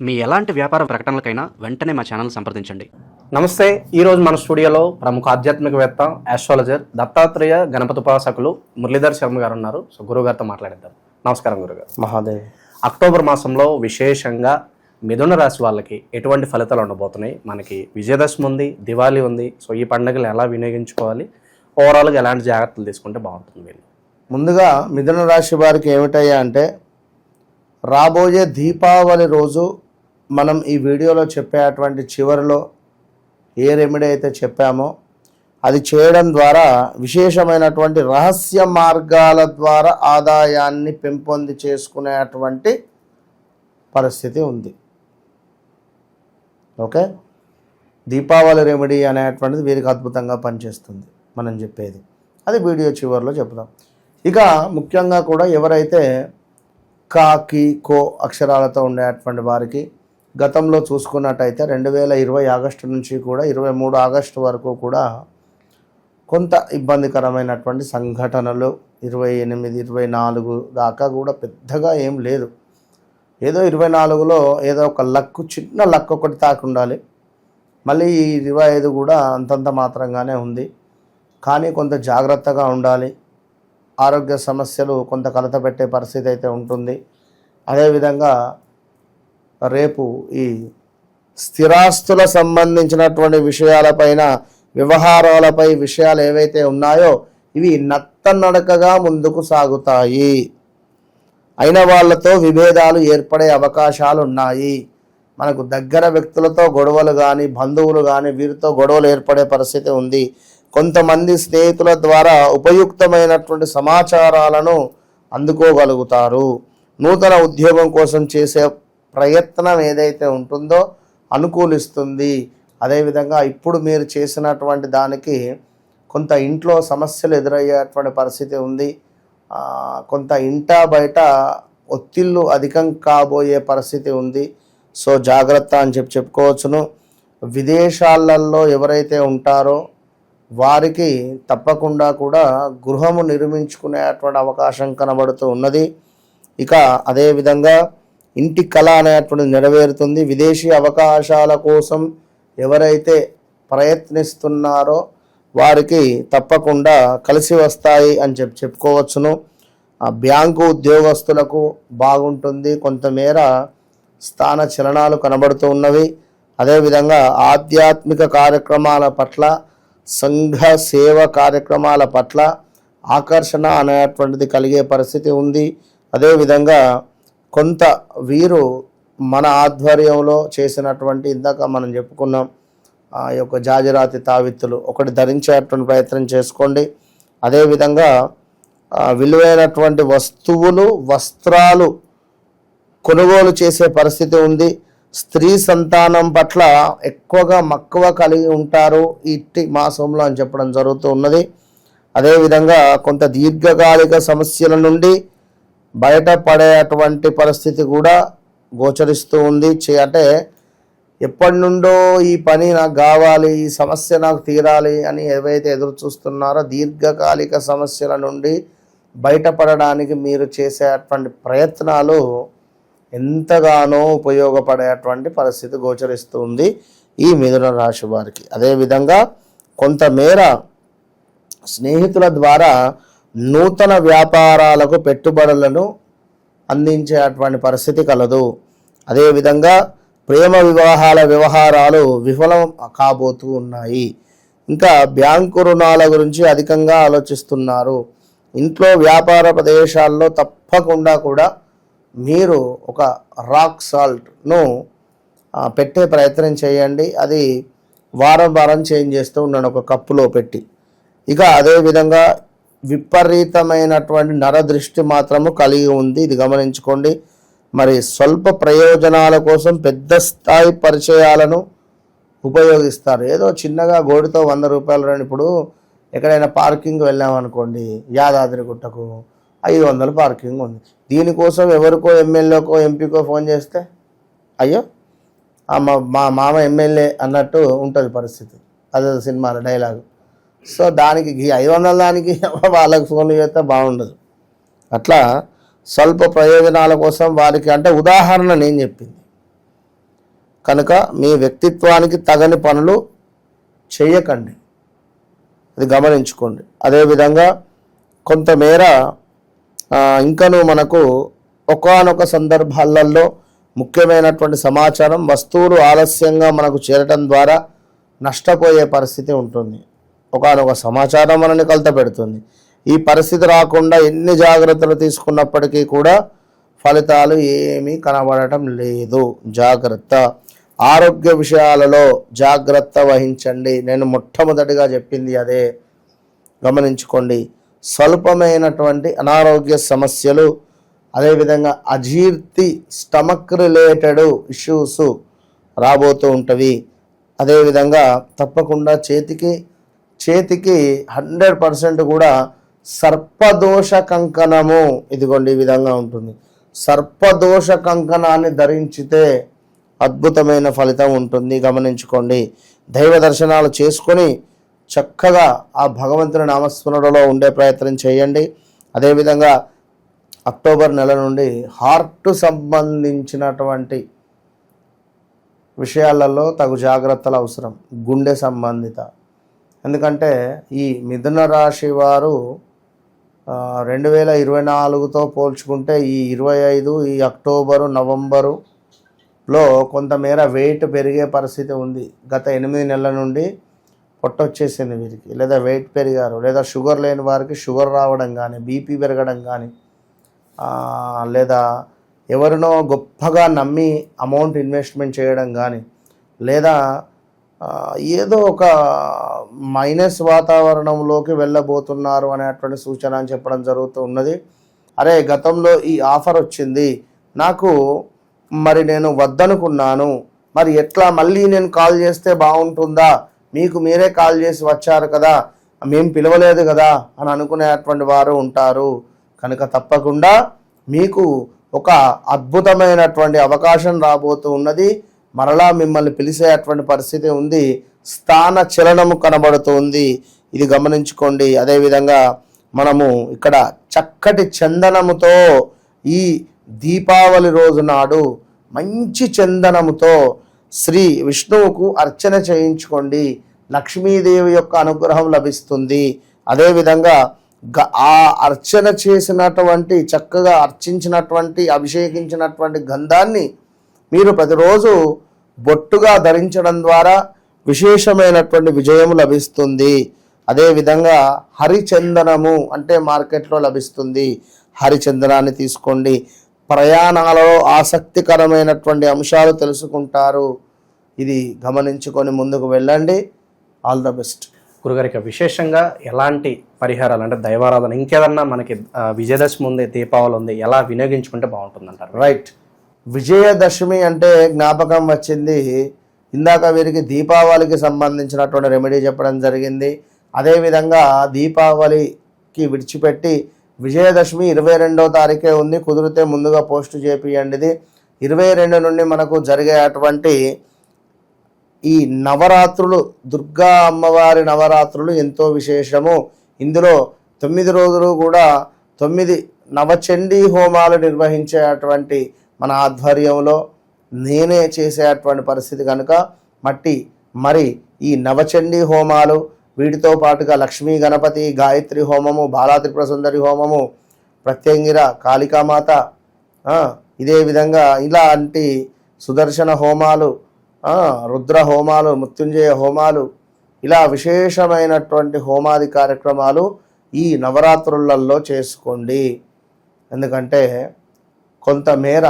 మీ ఎలాంటి వ్యాపార ప్రకటనలకైనా వెంటనే మా ఛానల్ సంప్రదించండి. నమస్తే. ఈరోజు మన స్టూడియోలో ప్రముఖ ఆధ్యాత్మికవేత్త, ఆస్ట్రాలజర్, దత్తాత్రేయ గణపతి ఉపాసకులు మురళీధర్ శర్మ గారు ఉన్నారు. సో గురుగారితో మాట్లాడేద్దాం. నమస్కారం గురుగారు. మహాదేవ్. అక్టోబర్ మాసంలో విశేషంగా మిథున రాశి వాళ్ళకి ఎటువంటి ఫలితాలు ఉండబోతున్నాయి? మనకి విజయదశమి ఉంది, దివాళీ ఉంది. సో ఈ పండుగలు ఎలా వినియోగించుకోవాలి, ఓవరాల్గా ఎలాంటి జాగ్రత్తలు తీసుకుంటే బాగుంటుంది? మీరు ముందుగా మిథున రాశి వారికి ఏమిటయ్యా అంటే, రాబోయే దీపావళి రోజు మనం ఈ వీడియోలో చెప్పేటువంటి చివరిలో ఏ రెమెడీ అయితే చెప్పామో అది చేయడం ద్వారా విశేషమైనటువంటి రహస్య మార్గాల ద్వారా ఆదాయాన్ని పెంపొంది చేసుకునేటువంటి పరిస్థితి ఉంది. ఓకే, దీపావళి రెమెడీ అనేటువంటిది వీరికి అద్భుతంగా పనిచేస్తుంది మనం చెప్పేది. అది వీడియో చివరిలో చెప్తాం. ఇక ముఖ్యంగా కూడా ఎవరైతే కాకి కో అక్షరాలతో ఉండేటువంటి వారికి గతంలో చూసుకున్నట్టయితే 2020 ఆగస్టు నుంచి కూడా 23 ఆగస్టు వరకు కూడా కొంత ఇబ్బందికరమైనటువంటి సంఘటనలు, 28, 24 దాకా కూడా పెద్దగా ఏం లేదు. ఏదో 24లో ఏదో ఒక లక్కు, చిన్న లక్ ఒకటి తాకుండాలి. మళ్ళీ ఈ 25 కూడా అంతంత మాత్రంగానే ఉంది. కానీ కొంత జాగ్రత్తగా ఉండాలి. ఆరోగ్య సమస్యలు కొంత కలత పెట్టే పరిస్థితి అయితే ఉంటుంది. అదేవిధంగా రేపు ఈ స్థిరాస్తుల సంబంధించినటువంటి విషయాలపైన, వ్యవహారాలపై విషయాలు ఏవైతే ఉన్నాయో ఇవి నత్తనడకగా ముందుకు సాగుతాయి. అయిన వాళ్ళతో విభేదాలు ఏర్పడే అవకాశాలు ఉన్నాయి. మనకు దగ్గర వ్యక్తులతో గొడవలు కానీ, బంధువులు కానీ, వీరితో గొడవలు ఏర్పడే పరిస్థితి ఉంది. కొంతమంది స్నేహితుల ద్వారా ఉపయుక్తమైనటువంటి సమాచారాలను అందుకోగలుగుతారు. నూతన ఉద్యోగం కోసం చేసే ప్రయత్నం ఏదైతే ఉంటుందో అనుకూలిస్తుంది. అదేవిధంగా ఇప్పుడు మీరు చేసినటువంటి దానికి కొంత ఇంట్లో సమస్యలు ఎదురయ్యేటువంటి పరిస్థితి ఉంది. కొంత ఇంట బయట ఒత్తిళ్ళు అధికం కాబోయే పరిస్థితి ఉంది. సో జాగ్రత్త అని చెప్పుకోవచ్చును. విదేశాలలో ఎవరైతే ఉంటారో వారికి తప్పకుండా కూడా గృహము నిర్మించుకునేటువంటి అవకాశం కనబడుతూ ఉన్నది. ఇక అదేవిధంగా ఇంటి కళ అనేటువంటిది నెరవేరుతుంది. విదేశీ అవకాశాల కోసం ఎవరైతే ప్రయత్నిస్తున్నారో వారికి తప్పకుండా కలిసి వస్తాయి అని చెప్పుకోవచ్చును. బ్యాంకు ఉద్యోగస్తులకు బాగుంటుంది. కొంతమేర స్థాన చలనాలు కనబడుతూ ఉన్నవి. అదేవిధంగా ఆధ్యాత్మిక కార్యక్రమాల పట్ల, సంఘ సేవ కార్యక్రమాల పట్ల ఆకర్షణ అనేటువంటిది కలిగే పరిస్థితి ఉంది. అదేవిధంగా కొంత వీరు మన ఆధ్వర్యంలో చేసినటువంటి, ఇందాక మనం చెప్పుకున్నాం, ఆ యొక్క జాజిరాతి తావిత్తులు ఒకటి ధరించేటువంటి ప్రయత్నం చేసుకోండి. అదేవిధంగా విలువైనటువంటి వస్తువులు, వస్త్రాలు కొనుగోలు చేసే పరిస్థితి ఉంది. స్త్రీ సంతానం పట్ల ఎక్కువగా మక్కువ కలిగి ఉంటారు ఇట్టి మాసంలో అని చెప్పడం జరుగుతూ ఉన్నది. అదేవిధంగా కొంత దీర్ఘకాలిక సమస్యల నుండి బయటపడేటువంటి పరిస్థితి కూడా గోచరిస్తూ ఉంది. అంటే ఎప్పటి నుండో ఈ పని నాకు కావాలి, ఈ సమస్య నాకు తీరాలి అని ఏవైతే ఎదురు చూస్తున్నారో దీర్ఘకాలిక సమస్యల నుండి బయటపడడానికి మీరు చేసేటువంటి ప్రయత్నాలు ఎంతగానో ఉపయోగపడేటువంటి పరిస్థితి గోచరిస్తుంది ఈ మిథున రాశి వారికి. అదేవిధంగా కొంతమేర స్నేహితుల ద్వారా నూతన వ్యాపారాలకు పెట్టుబడులను అందించేటువంటి పరిస్థితి కలదు. అదేవిధంగా ప్రేమ వివాహాల వ్యవహారాలు విఫలం కాబోతూ ఉన్నాయి. ఇంకా బ్యాంకు రుణాల గురించి అధికంగా ఆలోచిస్తున్నారు. ఇంట్లో వ్యాపార ప్రదేశాల్లో తప్పకుండా కూడా మీరు ఒక రాక్ సాల్ట్ను పెట్టే ప్రయత్నం చేయండి. అది వారం వారం చేంజ్ చేస్తూ ఉండండి ఒక కప్పులో పెట్టి. ఇక అదేవిధంగా విపరీతమైనటువంటి నరదృష్టి మాత్రము కలిగి ఉంది, ఇది గమనించుకోండి. మరి స్వల్ప ప్రయోజనాల కోసం పెద్ద స్థాయి పరిచయాలను ఉపయోగిస్తారు. ఏదో చిన్నగా గోడితో 100 రూపాయలు. ఇప్పుడు ఎక్కడైనా పార్కింగ్ వెళ్ళామనుకోండి, యాదాద్రి గుట్టకు 500 పార్కింగ్ ఉంది. దీనికోసం ఎవరికో ఎమ్మెల్యేకో ఎంపీకో ఫోన్ చేస్తే అయ్యో మా మామ ఎమ్మెల్యే అన్నట్టు ఉంటుంది పరిస్థితి. అదే సినిమాల డైలాగు. సో దానికి 500 దానికి వాళ్ళకి ఫోన్లు చేస్తే బాగుండదు. అట్లా స్వల్ప ప్రయోజనాల కోసం వారికి, అంటే ఉదాహరణ నేను చెప్పింది, కనుక మీ వ్యక్తిత్వానికి తగని పనులు చేయకండి, అది గమనించుకోండి. అదేవిధంగా కొంతమేర ఇంకనూ మనకు ఒకానొక సందర్భాలలో ముఖ్యమైనటువంటి సమాచారం వస్తువులు ఆలస్యంగా మనకు చేరటం ద్వారా నష్టపోయే పరిస్థితి ఉంటుంది. ఒకానొక సమాచారం మనల్ని కలతపెడుతుంది. ఈ పరిస్థితి రాకుండా ఎన్ని జాగ్రత్తలు తీసుకున్నప్పటికీ కూడా ఫలితాలు ఏమీ కనబడటం లేదు. జాగ్రత్త. ఆరోగ్య విషయాలలో జాగ్రత్త వహించండి. నేను మొట్టమొదటిగా చెప్పింది అదే, గమనించుకోండి. స్వల్పమైనటువంటి అనారోగ్య సమస్యలు, అదేవిధంగా అజీర్తి, స్టమక్ రిలేటెడ్ ఇష్యూస్ రాబోతూ ఉంటవి. అదేవిధంగా తప్పకుండా చేతికి 100% కూడా సర్పదోష కంకణము, ఇదిగోండి ఈ విధంగా ఉంటుంది. సర్పదోష కంకణాన్ని ధరించితే అద్భుతమైన ఫలితం ఉంటుంది. గమనించుకోండి. దైవ దర్శనాలు చేసుకొని చక్కగా ఆ భగవంతుని నామస్మరణలో ఉండే ప్రయత్నం చేయండి. అదేవిధంగా అక్టోబర్ నెల నుండి హార్ట్ సంబంధించినటువంటి విషయాలలో తగు జాగ్రత్తలు అవసరం, గుండె సంబంధిత. ఎందుకంటే ఈ మిథున రాశి వారు 2024తో పోల్చుకుంటే ఈ 25, ఈ అక్టోబరు, నవంబరులో కొంతమేర వెయిట్ పెరిగే పరిస్థితి ఉంది. గత 8 నెలల నుండి పొట్టొచ్చేసింది వీరికి, లేదా వెయిట్ పెరిగారు, లేదా షుగర్ లేని వారికి షుగర్ రావడం కానీ, బీపీ పెరగడం కానీ, లేదా ఎవరినో గొప్పగా నమ్మి అమౌంట్ ఇన్వెస్ట్మెంట్ చేయడం కానీ, లేదా ఏదో ఒక మైనస్ వాతావరణంలోకి వెళ్ళబోతున్నారు అనేటువంటి సూచన అని చెప్పడం జరుగుతూ ఉన్నది. అరే గతంలో ఈ ఆఫర్ వచ్చింది నాకు, మరి నేను వద్దనుకున్నాను, మరి ఎట్లా మళ్ళీ నేను కాల్ చేస్తే బాగుంటుందా, మీకు మీరే కాల్ చేసి వచ్చారు కదా, మేము పిలవలేదు కదా అని అనుకునేటువంటి వారు ఉంటారు. కనుక తప్పకుండా మీకు ఒక అద్భుతమైనటువంటి అవకాశం రాబోతూ ఉన్నది. మరలా మిమ్మల్ని పిలిచేటువంటి పరిస్థితి ఉంది. స్థాన చలనము కనబడుతుంది, ఇది గమనించుకోండి. అదేవిధంగా మనము ఇక్కడ చక్కటి చందనముతో ఈ దీపావళి రోజు నాడు మంచి చందనముతో శ్రీ విష్ణువుకు అర్చన చేయించుకోండి. లక్ష్మీదేవి యొక్క అనుగ్రహం లభిస్తుంది. అదేవిధంగా ఆ అర్చన చేసినటువంటి, చక్కగా అర్చించినటువంటి, అభిషేకించినటువంటి గంధాన్ని మీరు ప్రతిరోజు బొట్టుగా ధరించడం ద్వారా విశేషమైనటువంటి విజయం లభిస్తుంది. అదేవిధంగా హరిచందనము అంటే మార్కెట్లో లభిస్తుంది, హరిచందనాన్ని తీసుకోండి. ప్రయాణాలలో ఆసక్తికరమైనటువంటి అంశాలు తెలుసుకుంటారు, ఇది గమనించుకొని ముందుకు వెళ్ళండి. All the best. గురుగారికి విశేషంగా ఎలాంటి పరిహారాలు అంటే దైవారాధన, ఇంకేదన్నా మనకి విజయదశమి ఉంది, దీపావళి ఉంది, ఎలా వినియోగించుకుంటే బాగుంటుందంటారు? రైట్. విజయదశమి అంటే జ్ఞాపకం వచ్చింది. ఇందాక వీరికి దీపావళికి సంబంధించినటువంటి రెమెడీ చెప్పడం జరిగింది. అదేవిధంగా దీపావళికి విడిచిపెట్టి విజయదశమి 22వ తారీఖే ఉంది. కుదిరితే ముందుగా పోస్ట్ చేపియండి. 22 నుండి మనకు జరిగేటువంటి ఈ నవరాత్రులు, దుర్గా అమ్మవారి నవరాత్రులు ఎంతో విశేషము. ఇందులో 9 రోజులు కూడా 9 నవచండీ హోమాలు నిర్వహించేటువంటి మన ఆధ్వర్యంలో నేనే చేసేటువంటి పరిస్థితి కనుక మరి ఈ నవచండీ హోమాలు, వీటితో పాటుగా లక్ష్మీ గణపతి, గాయత్రి హోమము, బాలా త్రిపుర సుందరి హోమము, ప్రత్యంగిర కాళికామాత, ఇదే విధంగా ఇలాంటి సుదర్శన హోమాలు, రుద్ర హోమాలు, మృత్యుంజయ హోమాలు, ఇలా విశేషమైనటువంటి హోమాది కార్యక్రమాలు ఈ నవరాత్రులలో చేసుకోండి. ఎందుకంటే కొంతమేర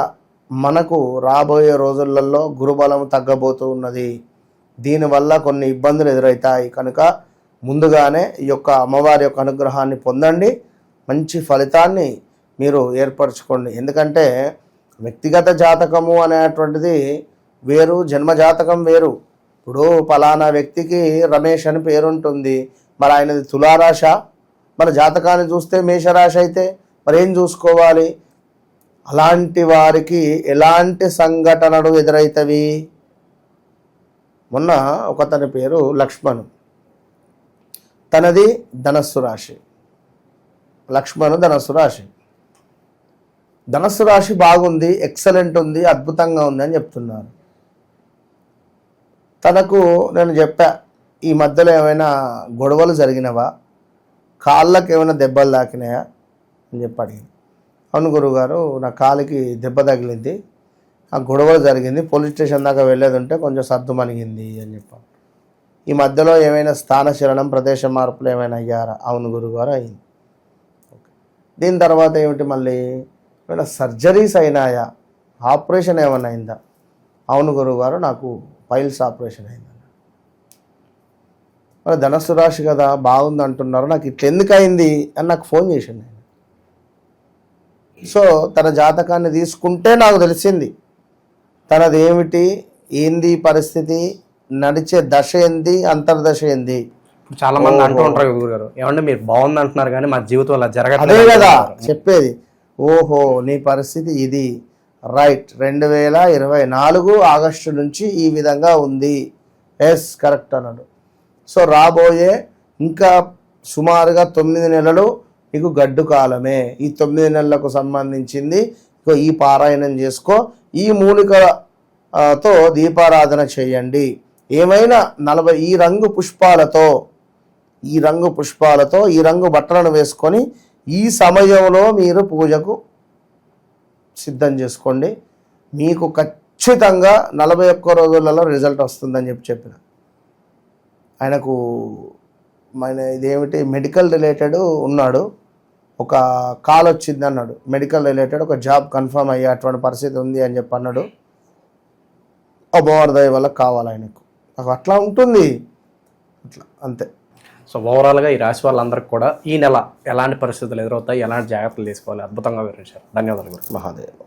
మనకు రాబోయే రోజులలో గురుబలం తగ్గబోతూ ఉన్నది. దీనివల్ల కొన్ని ఇబ్బందులు ఎదురవుతాయి. కనుక ముందుగానే ఈ యొక్క అమ్మవారి యొక్క అనుగ్రహాన్ని పొందండి, మంచి ఫలితాన్ని మీరు ఏర్పరచుకోండి. ఎందుకంటే వ్యక్తిగత జాతకము అనేటువంటిది వేరు, జన్మజాతకం వేరు. ఇప్పుడు ఫలానా వ్యక్తికి రమేష్ అని పేరుంటుంది, మరి ఆయనది తులారాశ, మన జాతకాన్ని చూస్తే మేషరాశి అయితే మరి ఏం చూసుకోవాలి? అలాంటి వారికి ఎలాంటి సంఘటనలు ఎదురవుతాయి? మొన్న ఒకతని పేరు లక్ష్మణు, తనది ధనస్సు రాశి. లక్ష్మణు ధనస్సు రాశి. ధనస్సు రాశి బాగుంది, ఎక్సలెంట్ ఉంది, అద్భుతంగా ఉంది అని చెప్తున్నారు. తనకు నేను చెప్పా, ఈ మధ్యలో ఏమైనా గొడవలు జరిగినవా, కాళ్ళకి ఏమైనా దెబ్బలు తాకినాయా అని చెప్పి అడిగింది. అవును గురువుగారు, నా కాలికి దెబ్బ తగిలింది, ఆ గొడవలు జరిగింది, పోలీస్ స్టేషన్ దాకా వెళ్ళేది ఉంటే కొంచెం సర్దు మణిగింది అని చెప్పాను. ఈ మధ్యలో ఏమైనా స్థానశలనం, ప్రదేశ మార్పులు ఏమైనా అయ్యారా? అవును గురువుగారు అయింది. దీని తర్వాత ఏమిటి, మళ్ళీ ఏమైనా సర్జరీస్ అయినాయా, ఆపరేషన్ ఏమైనా అయిందా? అవును గురువుగారు, నాకు పైల్స్ ఆపరేషన్ అయింది. మరి ధనస్సు రాశి కదా, బాగుంది అంటున్నారు, నాకు ఇట్లా ఎందుకు అయింది అని నాకు ఫోన్ చేసిండు ఆయన. సో తన జాతకాన్ని తీసుకుంటే నాకు తెలిసింది తనది ఏమిటి, ఏంది పరిస్థితి, నడిచే దశ ఏంది, అంతర్దశ ఏంది. ఇప్పుడు చాలా మంది అంటూ ఉంటారు గురుగారు, ఏమంటే మీరు బాగుంది అంటున్నారు కానీ మా జీవితం అలా అదే జరగట్లేదు కదా చెప్పేది. ఓహో నీ పరిస్థితి ఇది, రైట్, 2024 ఆగస్టు నుంచి ఈ విధంగా ఉంది, ఎస్ కరెక్ట్ అన్నాడు. సో రాబోయే ఇంకా సుమారుగా 9 నెలలు నీకు గడ్డు కాలమే. ఈ 9 నెలలకు సంబంధించింది ఈ పారాయణం చేసుకో, ఈ మూలికతో దీపారాధన చేయండి. ఏమైనా 40 ఈ రంగు పుష్పాలతో ఈ రంగు బట్టలను వేసుకొని ఈ సమయంలో మీరు పూజకు సిద్ధం చేసుకోండి. మీకు ఖచ్చితంగా 41 రోజులలో రిజల్ట్ వస్తుందని చెప్పిన ఆయనకు. ఇదేమిటి మెడికల్ రిలేటెడ్ ఉన్నాడు, ఒక కాల్ వచ్చింది అన్నాడు, మెడికల్ రిలేటెడ్ ఒక జాబ్ కన్ఫర్మ్ అయ్యే అటువంటి పరిస్థితి ఉంది అని చెప్పి అన్నాడు. అమ్మవారి వల్ల కావాలి ఆయనకు, నాకు అట్లా ఉంటుంది, అట్లా అంతే. సో ఓవరాల్గా ఈ రాశి వాళ్ళందరికీ కూడా ఈ నెల ఎలాంటి పరిస్థితులు ఎదురవుతాయి, ఎలాంటి జాగ్రత్తలు తీసుకోవాలి, అద్భుతంగా వివరించారు. ధన్యవాదాలు గురు. మహాదేవ్.